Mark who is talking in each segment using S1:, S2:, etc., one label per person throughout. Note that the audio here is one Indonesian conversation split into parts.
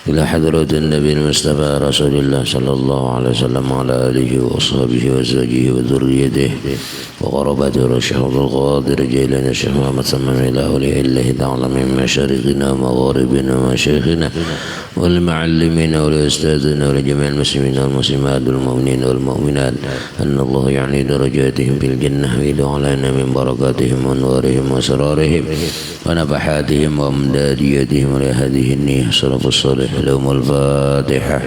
S1: إلى حضرة النبي المصطفى رسول الله صلى الله عليه وسلم وعلى آله وأصحابه وأزواجه وذريته وقرباته والشيخ عبد القادر جيلاني الشيخ محمد صمم إلى أولياء الله تعالى من مشارقنا ومغاربنا ومشايخنا والمعلمين والأستاذنا ولجميع المسلمين والمسلمات والمؤمنين والمؤمنات أن الله يعني درجاتهم في الجنة ويدعو علينا من بركاتهم وأنوارهم وأسرارهم ونفحاتهم وأمداديتهم ولهذه النية السلف الصالح لهم الفاتحة.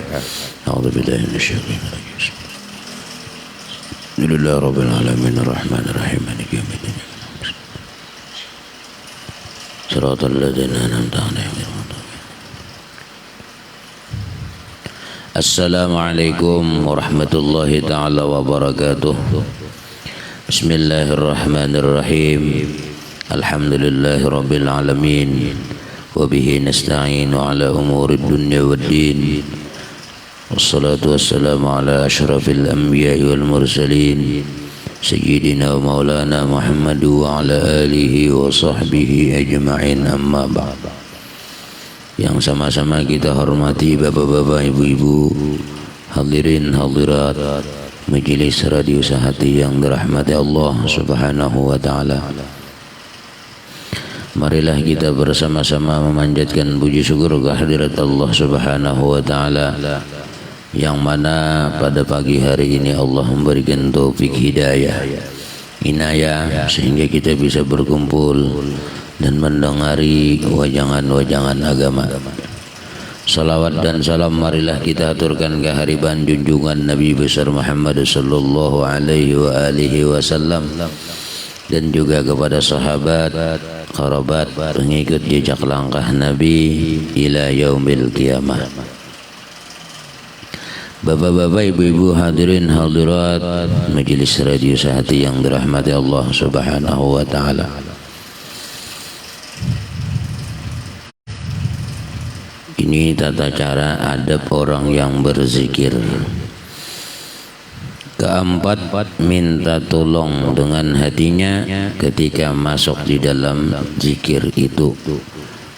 S1: أعوذ بالله من الشيطان الرجيم. الحمد لله رب العالمين الرحمن الرحيم مالك يوم الدين صراط الذين أنعمت عليهم. Assalamualaikum warahmatullahi ta'ala wabarakatuh. Bismillahirrahmanirrahim. Alhamdulillahi rabbil alamin. Wabihi nasta'inu ala umurid dunya waddin. Wassalatu wassalamu ala ashrafil anbiya'i wal mursalin Sayyidina wa maulana Muhammadu wa ala alihi wa sahbihi ajma'in, amma ba'd. Yang sama-sama kita hormati bapak-bapak, ibu-ibu, hadirin hadirat majelis radio Sehati yang dirahmati Allah Subhanahu wa taala. Marilah kita bersama-sama memanjatkan puji syukur kehadirat Allah Subhanahu wa taala, yang mana pada pagi hari ini Allah memberikan taufik hidayah, inayah, sehingga kita bisa berkumpul dan mendengari wajangan-wajangan agama. Salawat dan salam marilah kita aturkan kehariban junjungan Nabi besar Muhammad sallallahu alaihi wa alihi wasallam, dan juga kepada sahabat, kerabat, pengikut jejak langkah Nabi ila yaumil qiyamah. Bapak-bapak, ibu-ibu, hadirin hadirat majelis radio Sehati yang dirahmati Allah Subhanahu wa taala. Ini tata cara adab orang yang berzikir. Keempat, minta tolong dengan hatinya ketika masuk di dalam zikir itu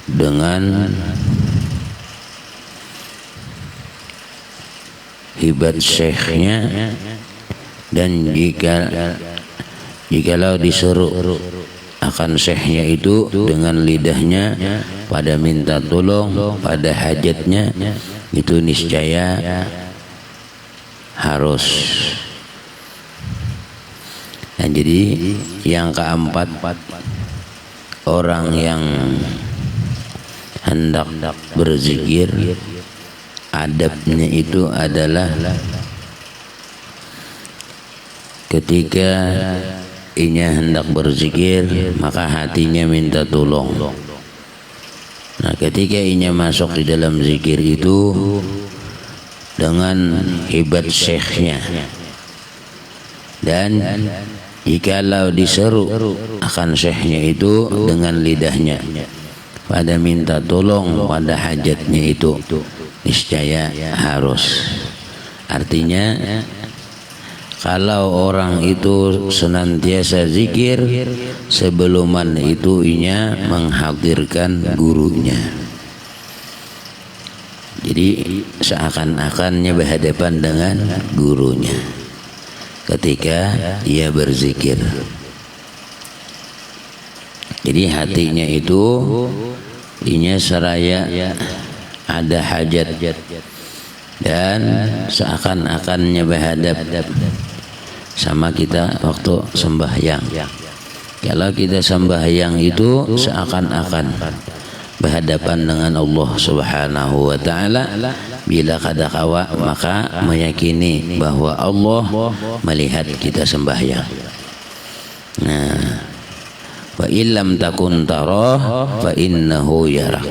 S1: dengan hibat syekhnya, dan jikalau disuruh akan syekhnya itu dengan lidahnya pada minta tolong pada hajatnya, itu niscaya harus. Dan jadi yang keempat, orang yang hendak berzikir adabnya itu adalah ketika inya hendak berzikir maka hatinya minta tolong. Nah, ketika inya masuk di dalam zikir itu dengan hibat syekhnya, dan jikalau diseru akan syekhnya itu dengan lidahnya pada minta tolong pada hajatnya itu, niscaya harus. Artinya kalau orang itu senantiasa zikir, sebelum itu inya menghadirkan gurunya. Jadi seakan-akannya berhadapan dengan gurunya ketika ia berzikir. Jadi hatinya itu inya seraya ada hajat, dan seakan-akannya berhadap sama kita waktu sembahyang. Kalau kita sembahyang itu seakan-akan berhadapan dengan Allah Subhanahu wa taala. Bila kadakawa maka meyakini bahwa Allah melihat kita sembahyang. Nah, wa illam takun tarah fa innahu yarak.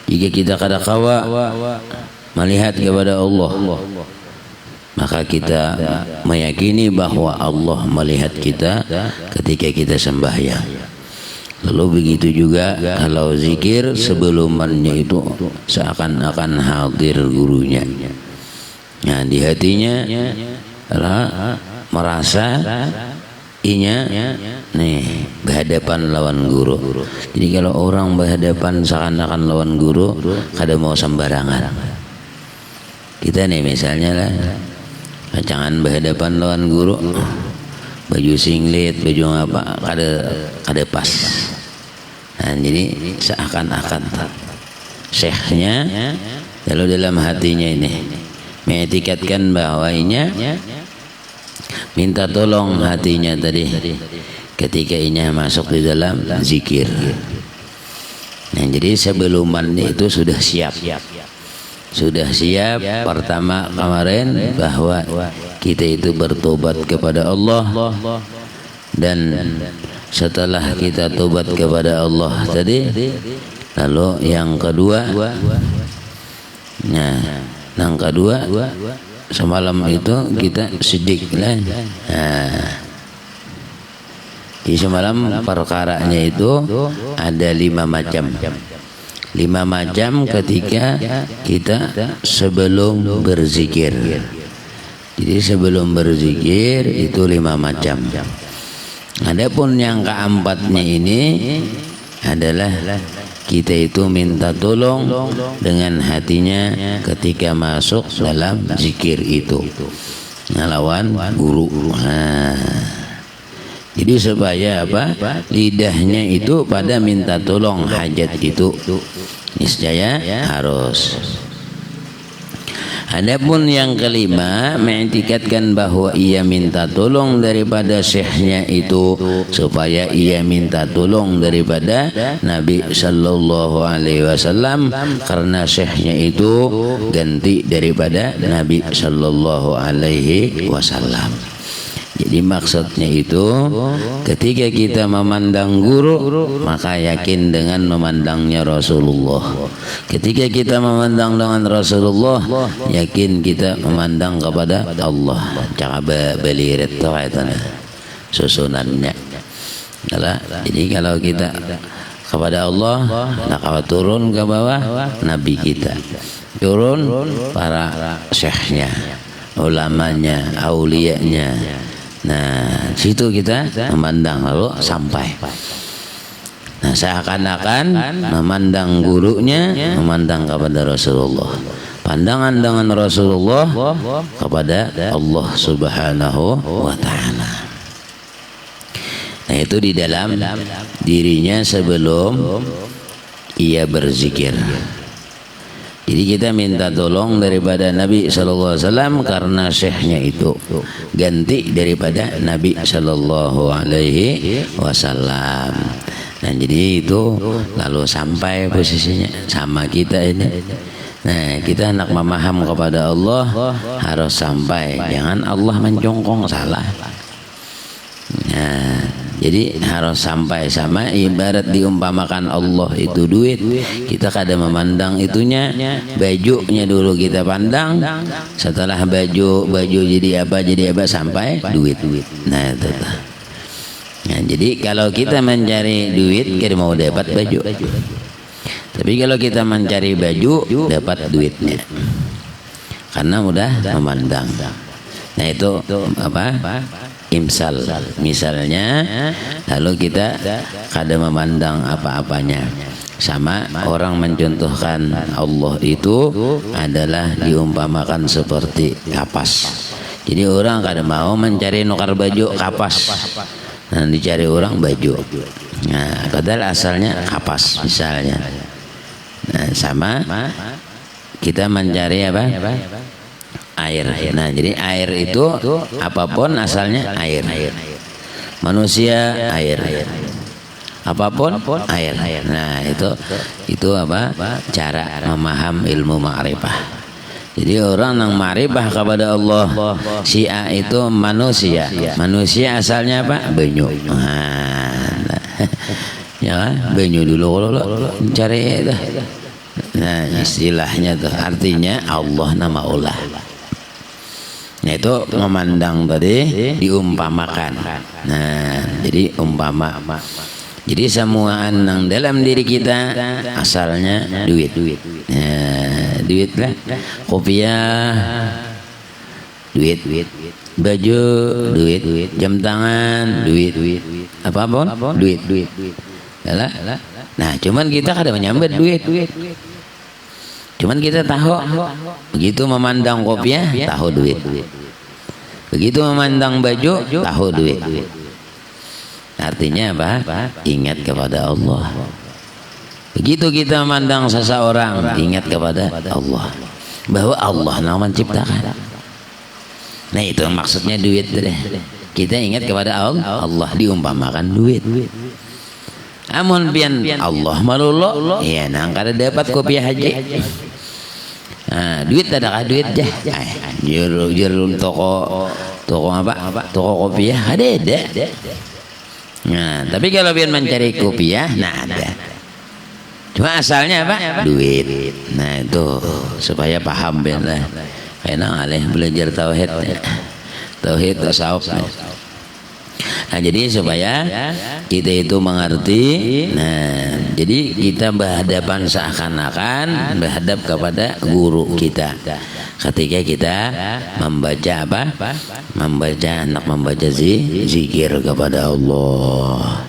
S1: Jika kita kadakawa melihat kepada Allah, maka kita meyakini bahwa Allah melihat kita ketika kita sembahyang. Lalu begitu juga kalau zikir sebelumnya itu seakan-akan hadir gurunya. Nah, di hatinya merasa inya nih berhadapan lawan guru. Jadi kalau orang berhadapan seakan-akan lawan guru, kada mau sembarangan. Kita nih misalnya lah, jangan berhadapan lawan guru, baju singlet, baju apa, kada pas. Nah, jadi seakan-akan syekhnya kalau dalam hatinya ini mengetikatkan bahwa minta tolong hatinya tadi ketika ini masuk di dalam zikir. Nah, jadi sebelum itu sudah siap. Pertama kemarin bahwa kita itu bertobat kepada Allah, dan setelah kita tobat kepada Allah tadi, lalu yang kedua, semalam itu kita sidik lah. Di semalam perkaranya itu ada 5 macam. 5 macam ketika kita sebelum berzikir. Jadi sebelum berzikir itu 5 macam. Adapun yang keempatnya ini adalah kita itu minta tolong dengan hatinya ketika masuk dalam zikir itu, ngelawan guru. Jadi supaya lidahnya itu pada minta tolong hajat itu niscaya harus. Adapun yang kelima, mengitikadkan bahwa ia minta tolong daripada syekhnya itu supaya ia minta tolong daripada Nabi sallallahu alaihi wasallam, karena syekhnya itu ganti daripada Nabi sallallahu alaihi wasallam. Jadi maksudnya itu ketika kita memandang guru, maka yakin dengan memandangnya Rasulullah. Ketika kita memandang dengan Rasulullah, yakin kita memandang kepada Allah. Cakap belirit itu susunannya. Jadi kalau kita kepada Allah, nak turun ke bawah Nabi kita, turun para syekhnya, ulamanya, auliyanya. Nah, situ kita memandang lalu sampai. Nah, seakan-akan memandang gurunya, memandang kepada Rasulullah. Pandangan dengan Rasulullah kepada Allah Subhanahu wa taala. Nah, itu di dalam dirinya sebelum ia berzikir. Jadi kita minta tolong daripada Nabi sallallahu alaihi wasallam karena syekhnya itu ganti daripada Nabi sallallahu alaihi wasallam. Nah, jadi itu lalu sampai posisinya sama kita ini. Nah, kita hendak memaham kepada Allah harus sampai, jangan Allah mencongkong salah. Nah, jadi harus sampai sama, ibarat diumpamakan Allah itu duit, kita kada memandang itunya, bajunya dulu kita pandang, setelah baju jadi apa sampai duit. Nah, itu. Nah, jadi kalau kita mencari duit kita mau dapat baju, tapi kalau kita mencari baju dapat duitnya karena mudah memandang. Nah, itu imsal, misalnya, lalu kita kada memandang apa-apanya. Sama orang mencontohkan Allah itu adalah diumpamakan seperti kapas. Jadi orang kada mau mencari nukar baju kapas, nah dicari orang baju. Nah, padahal asalnya kapas misalnya. Nah, sama kita mencari air. Nah, jadi air itu apapun asalnya air. Manusia air. Apapun air. Nah, itu cara memaham ilmu ma'rifah. Jadi orang yang ma'rifah kepada Allah, si A itu manusia. Manusia asalnya apa? Banyu. Nah, ya, banyu dulu cari dah. Nah, istilahnya tuh artinya Allah nama Allah. Nah, itu memandang tadi diumpamakan. Nah, jadi umpama. Jadi semua yang dalam diri kita asalnya duit. Nah, duit lah. Kopiah duit, baju, duit, jam tangan, duit, apapun, duit. Yalah. Nah, cuman kita kadang menyambut duit. Cuman kita tahu begitu memandang kopiah, tahu duit. Begitu memandang baju, tahu duit. Artinya apa? Ingat kepada Allah. Begitu kita memandang seseorang, ingat kepada Allah. Bahwa Allah yang menciptakan. Nah, itu maksudnya duit deh. Kita ingat kepada Allah, diumpamakan duit. Amun pian Allah malulok, ya nang kada dapat kopiah haji. Nah, duit adakah duit jah? Jurul toko apa? Toko kopiah ada. Nah, tapi kalau pian mencari kopiah, nah ada. Cuma asalnya apa? Duit. Nah, itu supaya paham pian lah. Karena alih belajar tauhid, tasawuf. Nah, jadi supaya kita itu mengerti. Nah, jadi kita berhadapan seakan-akan berhadap kepada guru kita. Ketika kita membaca apa? Membaca zikir kepada Allah.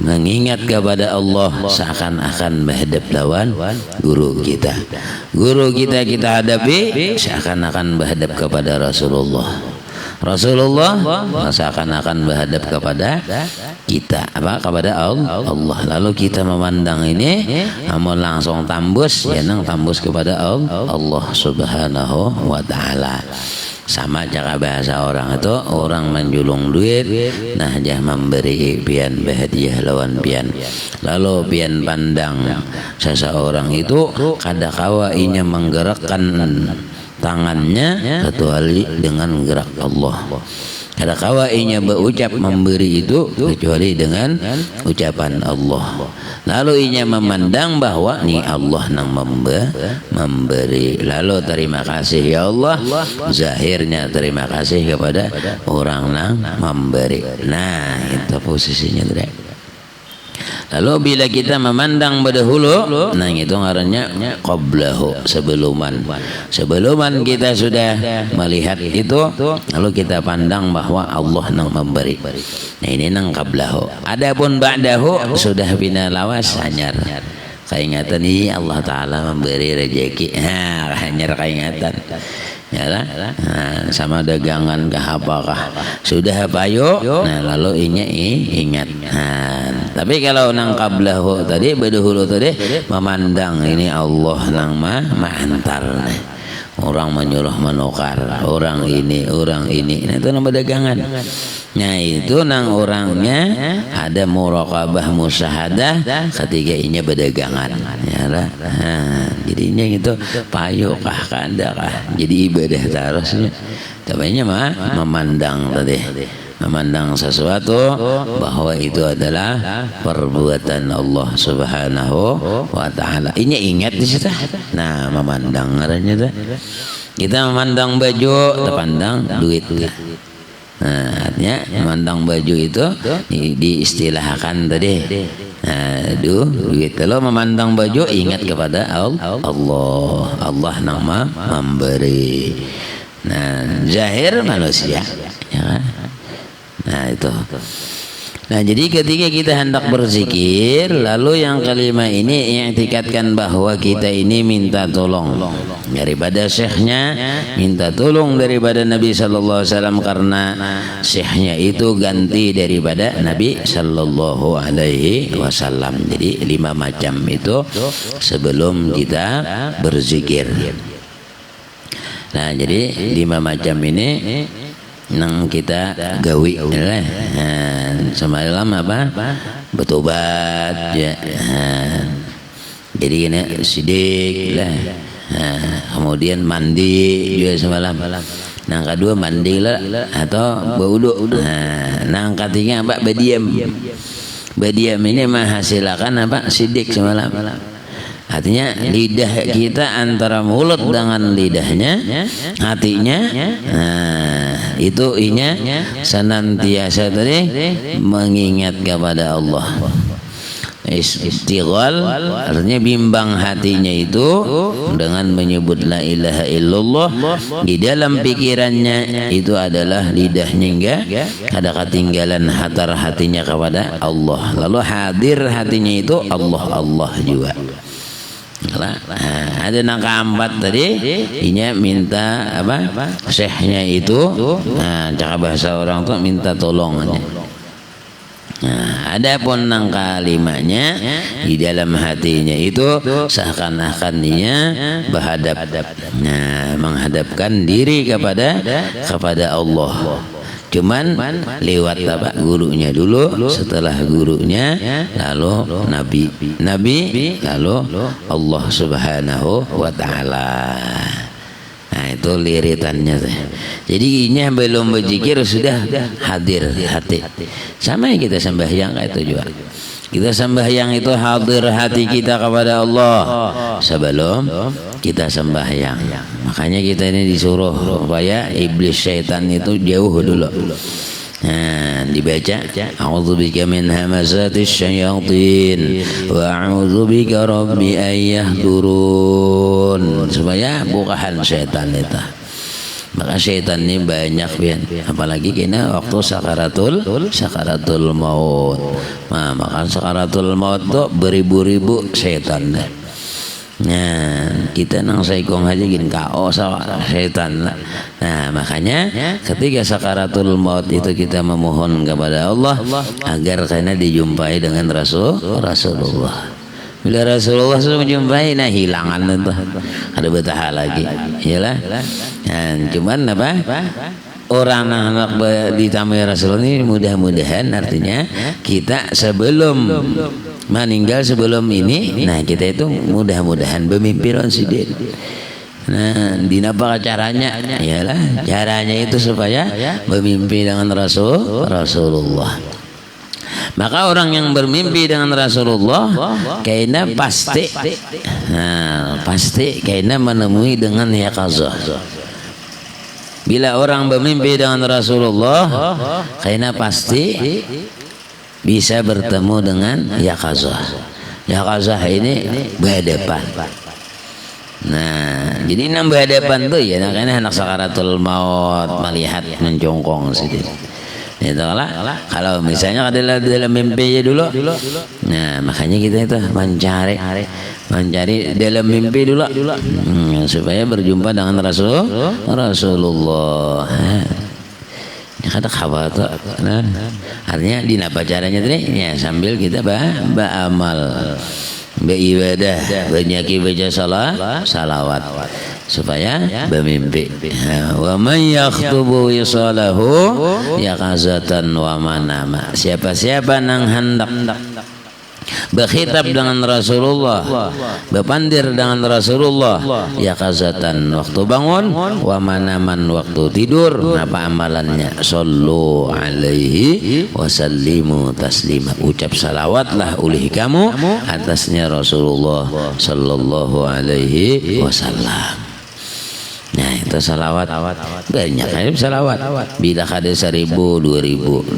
S1: Mengingat kepada Allah seakan-akan menghadap lawan guru kita. Guru kita hadapi seakan-akan menghadap kepada Rasulullah seakan-akan menghadap kepada kita, kepada Allah. Lalu kita memandang ini, namun langsung tambus, ya nang tambus kepada Allah Subhanahu wa Ta'ala. Sama cara bahasa orang itu, orang menjulung duit, nah jah memberi pian berhadiah lawan pian. Lalu pian pandang seseorang itu kadakawa inya menggerakkan tangannya kecuali dengan gerak Allah. Kada kawainya berucap memberi itu kecuali dengan ucapan Allah. Lalu inya memandang bahwa ni Allah nang memberi. Lalu terima kasih ya Allah. Zahirnya terima kasih kepada orang nang memberi. Nah, itu posisinya tadi. Lalu bila kita memandang berdahulu, nah itu ngarannya qablahu, sebelum kita sudah melihat itu, lalu kita pandang bahwa Allah nang memberi. Nah, ini nang qablahu. Adapun ba'dahu sudah bina lawas hanyar keingatan ini Allah Ta'ala memberi rezeki. Hanyar keingatan. Ya lah, nah, sama dagangan kah apakah sudah payo, nah lalu ingat. Nah, tapi kalau nang qablahu tadi berdahulu tadi memandang ini Allah nang mantar, orang menyuruh menukar, orang ini, nah, itu nama dagangan. Nah, itu nang orangnya ada muraqabah musyahadah ketika inya berdagangan. Ya lah. Nah, jadinya itu payo kah kada kah jadi ibadah terusnya. Tapi memandang tadi, memandang sesuatu bahwa itu adalah perbuatan Allah Subhanahu wa Ta'ala. Inya ingat di situ. Nah, memandang ngarannya tuh. Kita memandang baju, terpandang duit. Nah, artinya memandang baju itu diistilahkan tadi. Nah, duit. Kalau memandang baju ingat kepada Allah nama memberi. Nah, zahir manusia, ya kan? Nah, itu. Nah, jadi ketika kita hendak berzikir, lalu yang kelima ini i'tikadkan bahwa kita ini minta tolong daripada syekhnya, minta tolong daripada Nabi sallallahu alaihi wasallam, karena syekhnya itu ganti daripada Nabi sallallahu alaihi wasallam. Jadi 5 macam itu sebelum kita berzikir. Nah, jadi 5 macam ini nang kita gawi lah. Semalam apa? Bertobat ya. Jadi ini sidik lah. Kemudian mandi juga semalam. Nang kedua mandi lah atau berwudu. Nang ketiga apa? Berdiam. Berdiam ini menghasilkan apa? Sidik semalam. Artinya lidah kita antara mulut dengan lidahnya, hatinya, nah, itu senantiasa tadi mengingat kepada Allah. Istighal artinya bimbang hatinya itu dengan menyebut la ilaha illallah. Di dalam pikirannya itu adalah lidahnya enggak ada ketinggalan hatar hatinya kepada Allah. Lalu hadir hatinya itu Allah Allah juga. Nah, ada nangka empat tadi, inya minta apa? Syekhnya itu, nah, cara bahasa orang tuh minta tolongnya. Nah, adapun nangka limanya di dalam hatinya itu seakan-akan dia menghadapkan diri kepada Allah. Cuman lewat apa gurunya dulu, setelah gurunya lalu nabi lalu Allah Subhanahu wa taala. Nah, itu liritannya. Jadi ini belum berzikir sudah hadir hati. Sama yang kita sembahyang itu juga. Kita sembahyang itu hadir hati kita kepada Allah sebelum kita sembahyang. Makanya kita ini disuruh supaya iblis syaitan itu jauh dulu. Nah, dibaca a'udzubika min hamazatis syayatin wa a'udzubika rabbi an yahdurun, supaya bukaan syaitan itu. Maka syaitan ini banyak ya, apalagi kena waktu sakaratul maut. Nah, maka sakaratul maut tuh beribu-ribu syaitan. Nah, kita nang saikong aja gini KO sama setan. Nah, makanya ketika sakaratul maut itu kita memohon kepada Allah agar karena dijumpai dengan Rasulullah. Bila Rasulullah sudah menjumpai, nah hilangan itu ada betah lagi, iyalah. Nah, cuman apa? Orang anak ditamai Rasulullah ini mudah-mudahan artinya kita sebelum meninggal sebelum ini, nah kita itu mudah-mudahan bermimpi Rasulullah. Nah, dinapa caranya? Iyalah, caranya itu supaya bermimpi dengan Rasulullah. Maka orang yang bermimpi dengan Rasulullah kayaknya pasti kayaknya menemui dengan yaqazah. Bila orang bermimpi dengan Rasulullah kayaknya pasti bisa bertemu dengan yaqazah. Yaqazah ini berhadapan. Nah, jadi enam berhadapan tuh ya, karena anak sakaratul maut melihat mencongkong sedikit. Itu kalau misalnya adalah dalam mimpi ya dulu. Nah, makanya kita itu mencari dalam mimpi dulu, supaya berjumpa dengan Rasulullah. Ya kata khabar tuh. Nah, artinya di apa caranya tadi? Ya sambil kita beramal, beribadah, banyak baca salawat supaya bermimpi. Wa man yakhtubu wisalahu yaqazatan wa manama. Siapa-siapa nang hendak berkhitab dengan Rasulullah, berpandir dengan Rasulullah, yaqazatan waktu bangun, wa manaman waktu tidur. Apa amalannya? Sallu alaihi wasallimu taslima. Ucap salawatlah oleh kamu atasnya Rasulullah sallallahu alaihi wasallam. Nah, itu salawat banyak aja salawat. Bila ada 1000, 2000,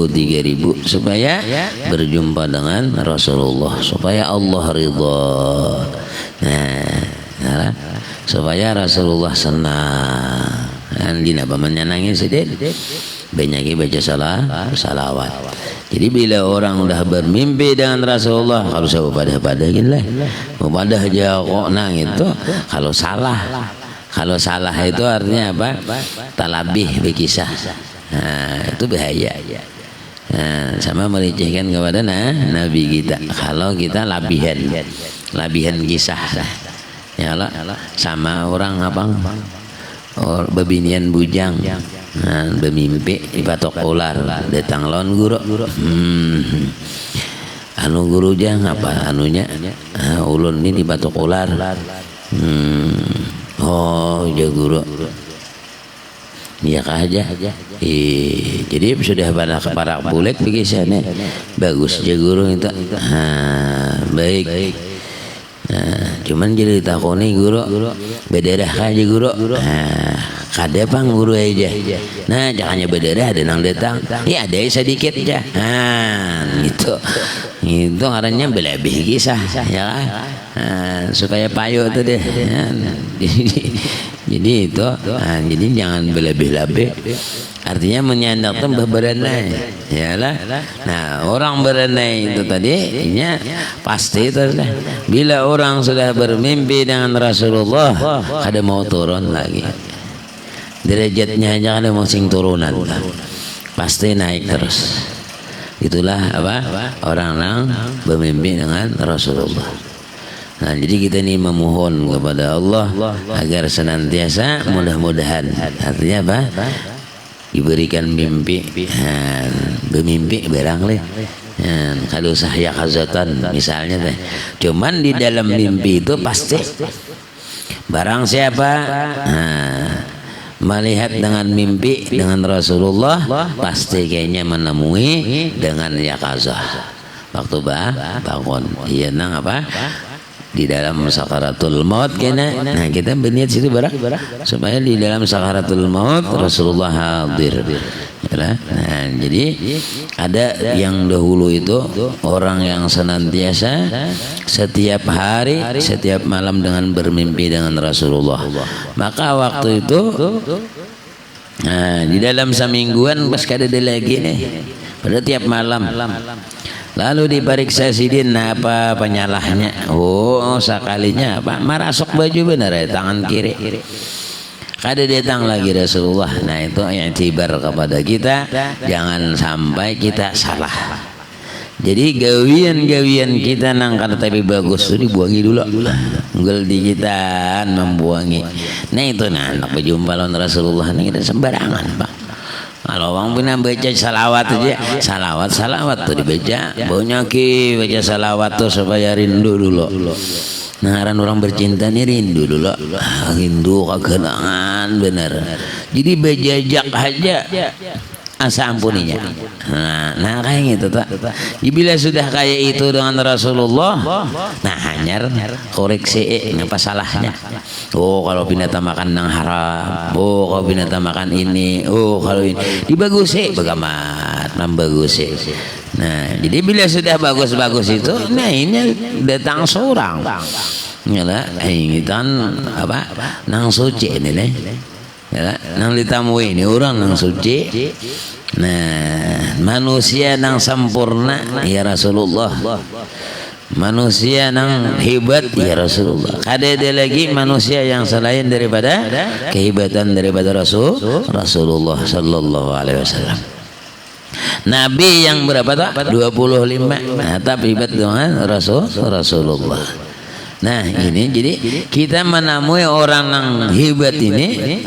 S1: 3000 supaya berjumpa dengan Rasulullah, supaya Allah ridha. Nah, supaya Rasulullah senang. Dan dina menyenangi sedikit banyak baca salawat. Jadi bila orang udah bermimpi dengan Rasulullah, kalau saya pada gini lah, pada aja kok nang itu kalau salah. Kalau salah itu artinya apa? Talabih berkisah. Nah, itu bahaya. Nah, sama melecehkan kepada Nabi kita. Kalau kita labihan kisah. Ya Allah, sama orang apa? Bebinian bujang. Nah, bermimpi dipatok ular, datang lawan guru. Anu guru jang apa anunya? Ulun ini dipatok ular. Oh, ya guru. Iya kah aja. Jadi sudah para bulik bikisannya bagus ya guru itu. Baik. Cuman jadi takoni guru beda dah aja guru. kada pang guru aja. Nah jangannya berdara ada nang datang ya ada sedikit aja. Nah itu karena berlebih kisah ya kan. Supaya payo tuh deh. Jadi itu jadi jangan berlebih-lebih. Artinya menyandarkan berenai ya lah. Nah orang berenai itu tadi pasti itu lah. Bila orang sudah bermimpi dengan Rasulullah kada mau turun lagi derajatnya aja, kada mau sing turunan pasti naik terus. Itulah apa orang yang bermimpi dengan Rasulullah. Nah jadi kita ini memohon kepada Allah agar senantiasa mudah-mudahan artinya apa diberikan mimpi, bermimpi barang leh. Kalau sahya khazatan misalnya teh. Cuman di dalam mimpi itu pasti barang siapa melihat dengan mimpi dengan Rasulullah pasti kayaknya menemui dengan yaqazah. Waktu bangun iya nang apa? Di dalam sakaratul maut kena. Nah kita berniat situ barang supaya di dalam sakaratul maut Rasulullah hadir. Nah, jadi ada yang dahulu itu orang yang senantiasa setiap hari setiap malam dengan bermimpi dengan Rasulullah. Maka waktu itu di dalam semingguan pas kada ada lagi nih pada tiap malam. Lalu diperiksa sidin apa penyalahnya? Oh sekalinya apa merasuk baju benar ya tangan kiri. Kada datang lagi Rasulullah. Nah itu i'tibar kepada kita jangan sampai kita salah. Jadi gawian-gawian kita nang kada tapi bagus itu dibuangi dulu. Enggel di kita membuangi. Nah itu anak berjumpa lawan Rasulullah ini kita sembarangan Pak. Kalau orang punya baca salawat aja, salawat tuh dibaca. Baunya baca salawat tuh supaya rindu dulu. Nah orang bercinta nih rindu dulu. Rindu kegenangan bener. Jadi bejajak aja asa ampuninya. Nah kayak gitu tak. Bila sudah kayak itu dengan Rasulullah, nah hanyar koreksi apa salahnya. Oh kalau binatang makan nang haram. Oh kalau binatang makan ini. Oh kalau ini dibagusi bagaimana bagusi. Nah jadi bila sudah bagus-bagus itu, nah ini datang seorang. Nyala ini kan apa nang suci ini nih. Ya, nang ditamui ini orang nang suci. Nah, manusia nang sempurna ya Rasulullah. Manusia nang hebat ya Rasulullah. Kada ada lagi manusia yang selain daripada kehebatan daripada Rasulullah sallallahu alaihi wasallam. Nabi yang berapa tak? 25. Nah, tapi hebat dengan Rasulullah. Nah ini jadi kita menemui orang yang hebat ini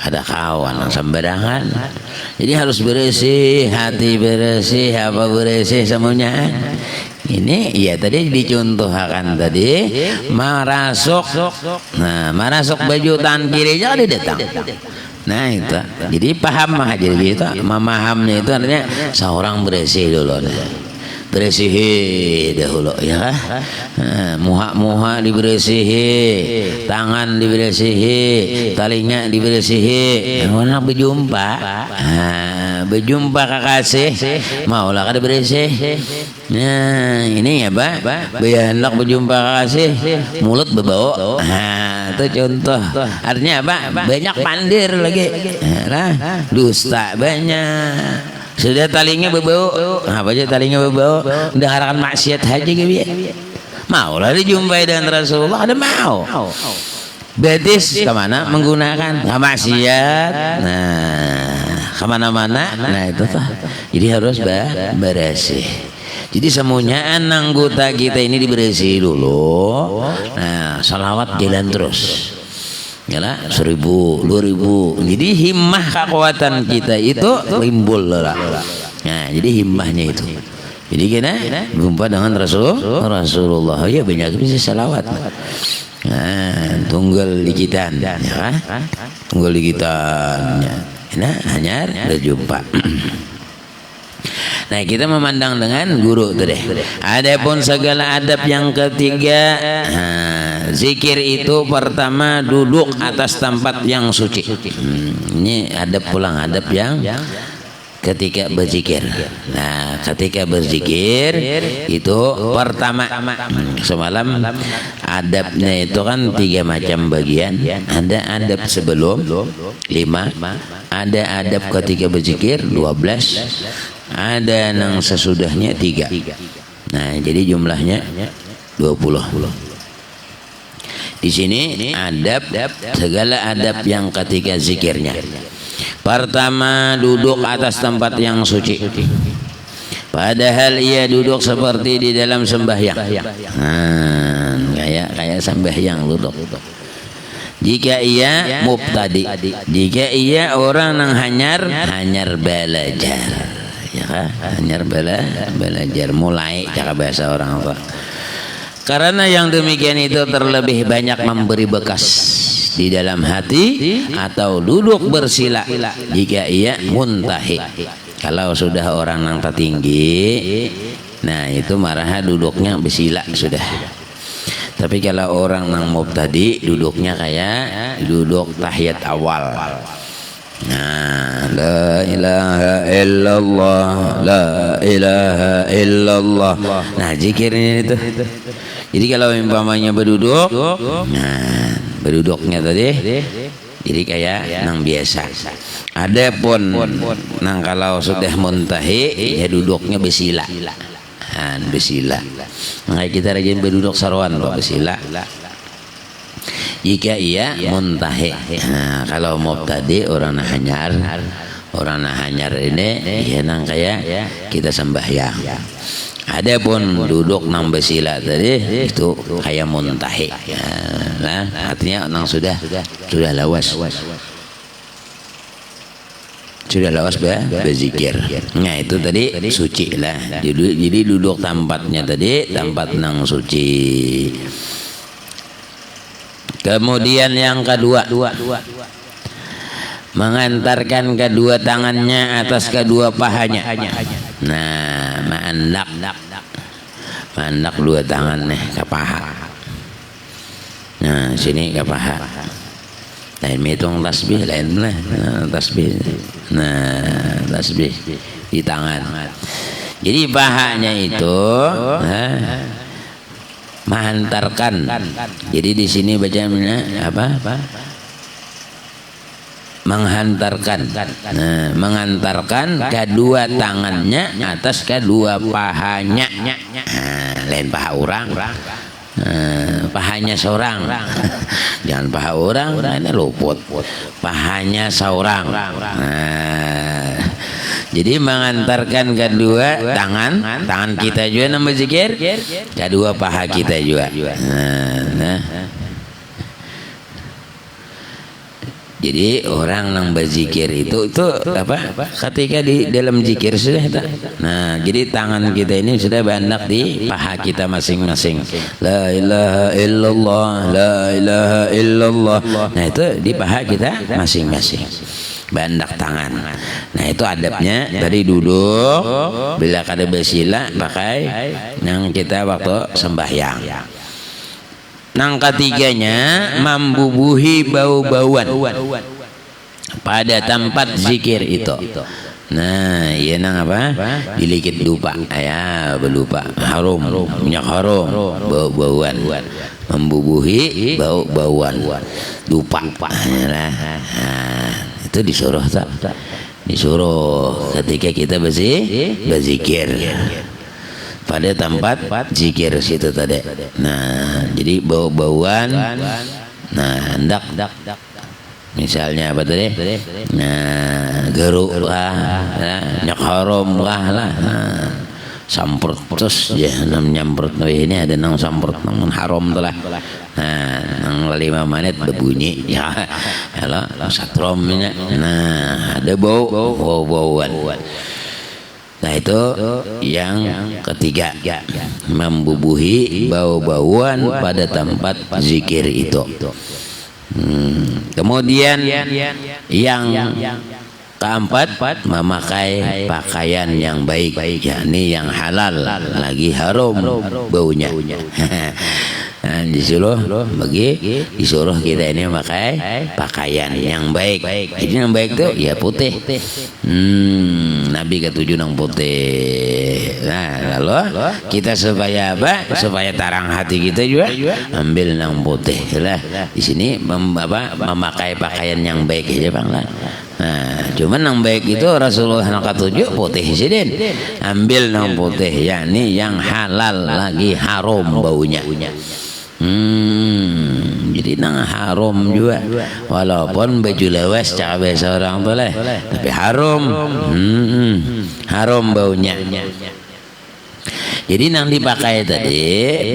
S1: ada kawan yang sembarangan. Jadi harus bersih, hati bersih, apa bersih semuanya. Ini ya tadi dicontohkan tadi merasuk. Nah merasuk baju tangan kiri aja dia datang. Nah itu jadi paham aja gitu. Memahaminya itu artinya seorang bersih dulu. Bersihi dahulu ya muha dibersihi, tangan dibersihi, talinga dibersihi. Mana berjumpa berjumpa kakasih maulah kada bersih. Nah ini ya Pak hendak berjumpa kakasih mulut berbau. Itu contoh artinya apa banyak pandir lagi dusta banyak. Sudah talingnya berbau, apa aja talingnya berbau, udah harakan maksiat aja gitu. Maulah dijumpai dengan Rasulullah, ada mau. Betis kemana menggunakan maksiat, nah kemana-mana, nah itu tuh. Jadi harus bersih. Jadi semuanya anggota kita ini dibersih dulu. Nah salawat jalan terus. Yalah 1000, 2000. Jadi himmah kekuatan kita itu timbul lah. Nah, jadi himmahnya itu. Jadi kita jumpa dengan Rasulullah. Ya banyak bisa salawat. Nah, tunggal di kita, ya. Tunggal di kita. Nah, hanya berjumpa. Nah kita memandang dengan guru itu deh. Adapun segala adab yang ketiga, zikir itu pertama duduk atas tempat yang suci. Ini adab pulang, adab yang ketika berzikir. Nah, ketika berzikir itu pertama, semalam adabnya itu kan 3 macam bagian. Ada adab sebelum 5, ada adab ketika berzikir 12, ada yang sesudahnya 3. Nah, jadi jumlahnya 20. Di sini adab, segala adab yang ketika zikirnya. Pertama, duduk atas tempat yang suci. Padahal ia duduk seperti di dalam sembahyang. Kayak sembahyang duduk. Jika ia mubtadi, jika ia orang yang hanyar belajar, ya kan? Hanyar belajar, mulai cara bahasa orang apa? Karena yang demikian itu terlebih banyak memberi bekas di dalam hati, atau duduk bersila jika ia muntahi. Kalau sudah orang yang tertinggi, nah itu marah duduknya bersila sudah. Tapi kalau orang yang mubtadi, duduknya kayak duduk tahiyat awal. Nah, la ilaha illallah, la ilaha illallah. Nah, zikirnya itu. Jadi kalau umpamanya berduduk, nah berduduknya tadi, jadi kayak nang biasa. Adapun nang kalau sudah muntahi, ya duduknya bersila. Bersila. Makanya kita rajin berduduk sarwan Pak, bersila. Jika ia muntahi. Nah, kalau mubtadi orang hanyar ini ya nang kayak kita sembahyang. Adapun duduk nang bersila tadi itu kayak muntahi. Nah, artinya nang sudah lawas. Sudah lawas berzikir. Nah, itu tadi suci lah. Jadi duduk tempatnya tadi tempat nang suci. Kemudian yang kedua, mengantarkan kedua tangannya atas kedua pahanya. Nah, mandak 2 tangan nih ke paha. Nah, sini ke paha. Lain hitung tasbih, lain lah tasbih. Nah, tasbih di tangan. Jadi pahanya itu menghantarkan. Jadi di sini bacanya apa? Menghantarkan. Nah, mengantarkan kedua tangannya atas kedua pahanya. Nah, lain paha orang. Pahanya seorang. Jangan paha orang, ini luput. Pahanya seorang. Nah, jadi mengantarkan kedua tangan kita juga nama zikir, kedua paha kita juga. Nah. Jadi orang yang berzikir itu apa? Ketika di dalam zikir sudah itu. Nah, jadi tangan kita ini sudah bandak di paha kita masing-masing. La ilaha illallah, la ilaha illallah. Nah, itu di paha kita masing-masing. Bandak tangan. Nah, itu adabnya dari duduk, bila kada bersila pakai yang kita waktu sembahyang. Nang ketiganya membubuhi bau-bauan pada tempat zikir itu. Nah, iya nang apa? Dilikit lupa, ya belupa, harum, minyak harum, bau-bauan, membubuhi bau-bauan, lupa. Nah, itu disuruh tak? Disuruh ketika kita berzikir. Pada tempat zikir situ tadi. Nah, jadi bau-bauan. Nah, hendak misalnya apa tadi? Nah, geruk lah, minyak harum lah. Nah, samprot terus ya, nyamprot ini ada nang samprot nang haram tuh lah. Nah, nang 5 menit berbunyi ya. Kalau satromnya. Nah, ada bauan. Nah, itu yang ketiga, membubuhi bau-bauan pada tempat zikir itu. Kemudian yang keempat, memakai pakaian yang baik, yakni yang halal, lagi haram baunya. Nah, disuruh kita ini pakai pakaian yang baik. Jadi yang baik tuh ya putih. Nabi ketujuh nang putih. Nah, lalu kita supaya apa? Supaya tarang hati kita juga ambil nang putih lah. Di sini memakai pakaian yang baik aja Bang lah. Nah, cuman yang baik itu Rasulullah yang ketujuh putih sidin. Ambil yang putih, yakni yang halal lagi haram baunya. Jadi nang haram juga, walaupun baju lewas cak biasa orang boleh, tapi haram, haram baunya. Jadi nang dipakai tadi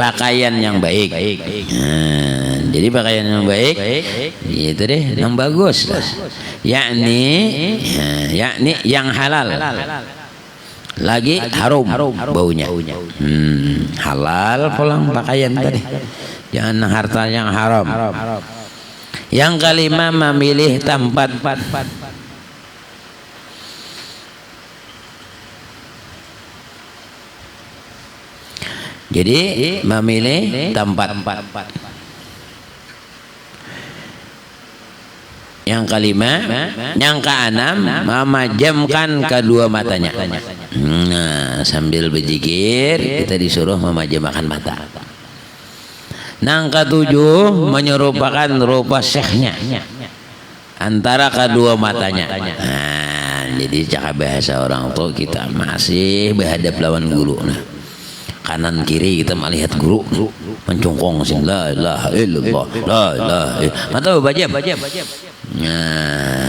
S1: pakaian yang baik. Jadi pakaian yang baik itu deh yang bagus, yakni yang halal lagi harum baunya. Halal pulang pakaian tadi, jangan harta yang haram. Yang kelima, memilih tempat. Jadi memilih tempat. Yang kelima, yang keenam, memejamkan kedua matanya. Nah, sambil berzikir kita disuruh memejamkan mata. Yang ketujuh, menyerupakan rupa syekhnya antara kedua matanya. Nah, jadi cara bahasa orang tua kita masih berhadap lawan guru. Nah, kanan kiri kita melihat guru mencungkong sing la ilaha illallah la ilaha mata baca. Nah,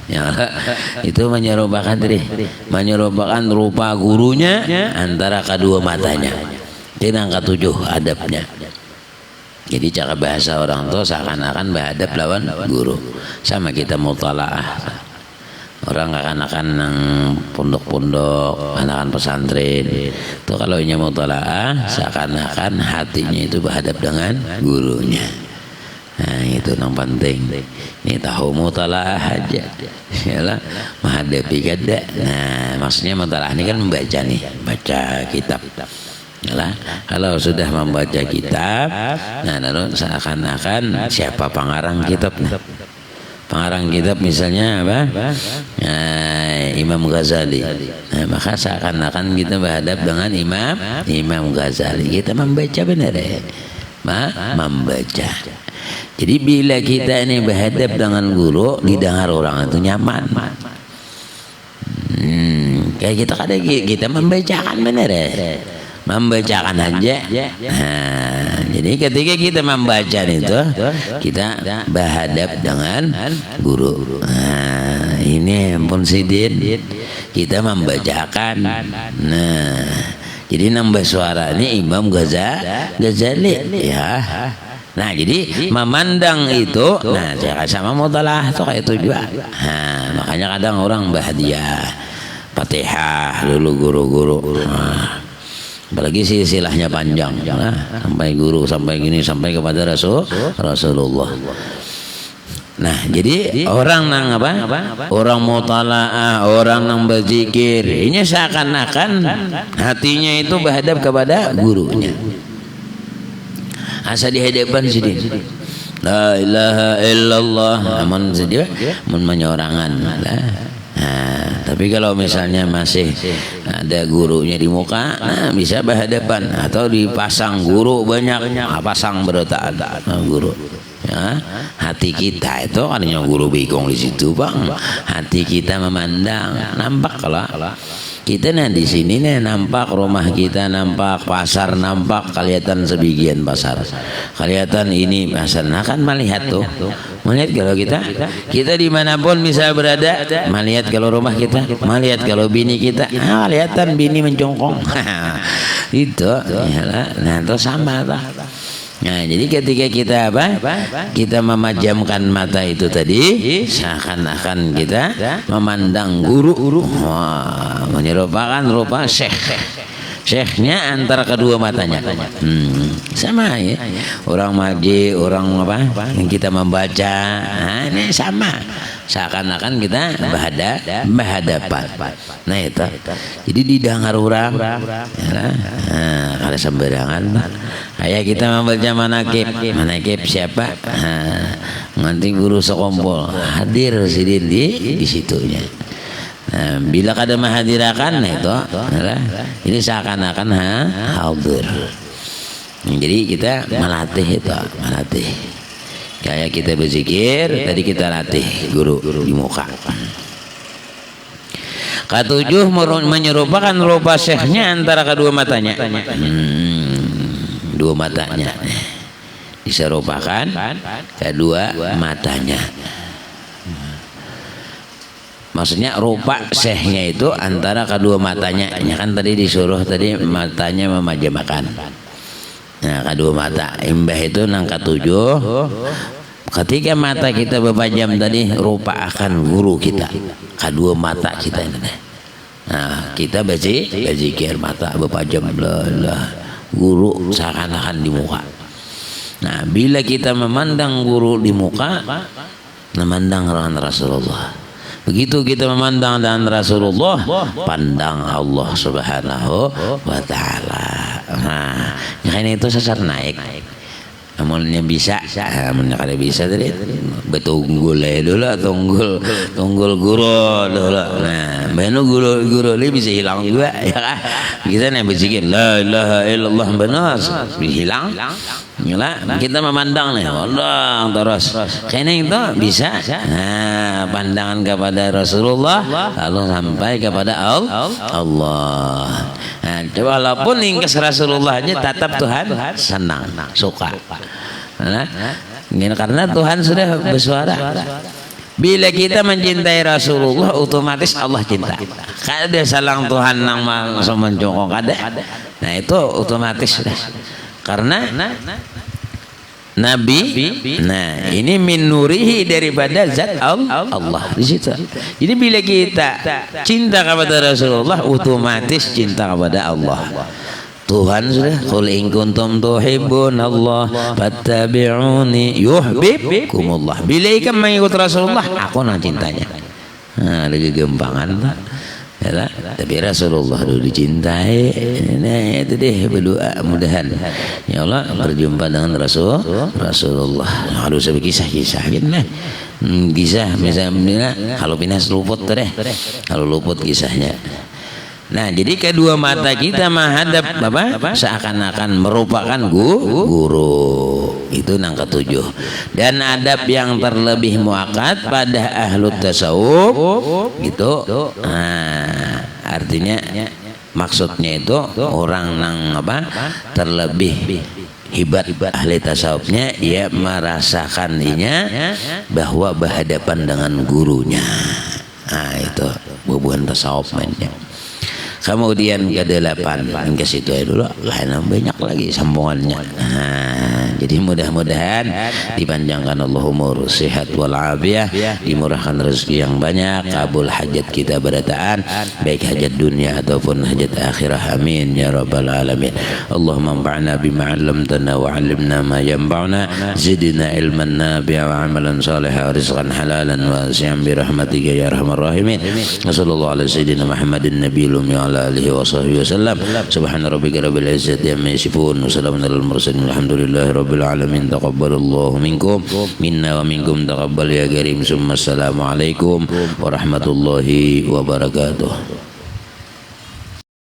S1: ya, itu menyerupakan rupa gurunya antara kedua matanya. Ini yang ketujuh adabnya. Jadi cara bahasa orang tua seakan-akan berhadap lawan guru. Sama kita mutalaah. Orang akan yang pondok-pondok, anak-anak pesantren itu kalau nya mutalaah seakan-akan hatinya itu berhadap dengan gurunya. Nah, itu yang penting. Ini tahu mutalaah aja, yalah menghadapi kada. Nah, maksudnya mutalaah ini kan membaca nih, baca kitab. Yalah, kalau sudah membaca kitab, nah lalu seakan-akan siapa pengarang kitabnya. Pengarang kitab misalnya apa? Imam Ghazali. Nah, maka seakan-akan kita berhadap dengan Imam Ghazali. Kita membaca benar ya? Membaca. Jadi bila kita ini berhadap dengan guru, didengar orang itu nyaman. Kayak kita membacakan benar ya? Membacakan aja. Nah, jadi ketika kita membaca itu kita berhadap dengan guru. Nah, ini ampun sidin kita membacakan. Nah, jadi nambah suara ini Imam Ghazali ya. Nah, jadi memandang itu, nah cara sama mutalaah itu kayak itu juga. Nah, makanya kadang orang bahagia Fatihah dulu guru-guru. Nah, apalagi silsilahnya panjang, nah, sampai guru sampai gini sampai kepada Rasulullah. Nah, jadi orang nang apa? Orang mutalaah, orang nang berzikir, ini seakan-akan hatinya itu berhadap kepada gurunya. Asa di hadapan sini. La ilaha illallah, aman saja, mun menyorangan lah. Nah, tapi kalau misalnya masih ada gurunya di muka, nah bisa berhadapan atau dipasang guru banyak, pasang berotak guru. Ya, hati kita itu adanya guru bikong di situ bang. Hati kita memandang, nampak kalau kita nih di sini nih nampak rumah kita, nampak pasar, nampak kelihatan sebagian pasar, kelihatan ini pasar. Nah kan melihat tuh, melihat kalau kita dimanapun bisa berada, melihat kalau rumah kita, melihat kalau bini kita, kelihatan bini mencongkong. Itu, nah itu sama lah. Nah, jadi ketika kita kita memejamkan mata itu tadi, seakan-akan kita memandang guru, wah, menyerupakan rupa syekhnya antara kedua matanya. Sama ya, orang maji, orang apa yang kita membaca, nah, ini sama seakan-akan kita berhadapan. Nah itu jadi didengar orang ya, kalau sembarangan kayak kita membaca manakib siapa nanti guru sekompol hadir sidin di situnya. Nah, bila kada menghadirakan itu ini seakan-akan hadir. Jadi kita melatih kayak kita berzikir tadi kita latih guru di muka. Ketujuh menyerupakan rupa syekhnya antara kedua matanya. Dua matanya diserupakan kedua matanya. Maksudnya rupa syekhnya itu antara kedua matanya. Ya kan tadi disuruh tadi matanya memajamakan. Nah, kedua mata imbah itu nang ketujuh. Ketika mata kita berpajam tadi rupa akan guru kita. Kedua mata kita ini. Nah, kita berzikir mata berpajam guru seakan-akan di muka. Nah, bila kita memandang guru di muka, memandang Rasulullah. Begitu kita memandang dan Rasulullah, pandang Allah Subhanahu wa Ta'ala. Nah, ini itu sesar naik. Amunnya bisa, amunnya kada bisa tadi betunggul dulu, tunggul guru dulu. Nah, benu guru ini bisa hilang juga, ya kan? Kita nih berzikir la ilaha illallah benar, hilang. Yalah, kita memandang nih, Allah terus. Kayaknya itu bisa. Nah, pandangan kepada Rasulullah lalu sampai kepada Allah. Nah, walaupun ingkes Rasulullahnya tetap Tuhan senang, suka. Nah, karena Tuhan sudah bersuara. Bila kita mencintai Rasulullah, otomatis Allah cinta. Kada salang Tuhan nang langsung mencongkok kada. Nah, itu otomatis sudah. Karena Nabi, nah ini min nurihi daripada zat Allah di situ. Jadi bila kita cinta kepada Rasulullah, otomatis cinta kepada Allah. Tuhan sudah qul in kuntum tuhibbun Allah fattabi'uni yuhibbukumullah. Bila ikan mengikut Rasulullah, aku nang cintanya. Nah, ada kegempangan tak? Ya, tapi Rasulullah dulu dicintai. Nah, itu deh berdoa mudahan ya Allah berjumpa dengan Rasulullah. Harus ada kisah-kisah gitu lah. Kisah misalnya kalau pinas luput deh. Kalau luput kisahnya. Nah, jadi kedua mata kita menghadap apa? Seakan-akan merupakan guru. Itu nang ketujuh. Dan adab yang terlebih muakkad pada ahlu tasawuf gitu. Nah, artinya maksudnya itu orang nang apa? Terlebih hebat ahli tasawufnya, ia merasakan bahwa berhadapan dengan gurunya. Nah, itu bubuhan tasawuf mainnya. Kemudian ke-8 ke situ ya dulu, karena banyak lagi sambungannya. Nah, jadi mudah-mudahan dipanjangkan Allah umur, sehat walafiat, dimurahkan rezeki yang banyak, kabul hajat kita berataan, baik hajat dunia ataupun hajat akhirah. Amin ya rabbal alamin. Allahumma anfa'na bima 'allamtana wa 'allimna ma yanfa'una, zidna ilman nafi'a wa 'amalan salihan wa rizqan halalan wa wasi'an bi rahmatika ya arhamar rahimin. Wassallallahu ala sayyidina Muhammadin nabiyil ummi alihi wa sahbihi wasallam. Subhana rabbika rabbil izzati amma yasifun wa salamun alal mursalin walhamdulillahi rabbil alamin. Taqabbalallahu minkum minna wa minkum taqabbal ya karim. Summa assalamu alaikum warahmatullahi wabarakatuh.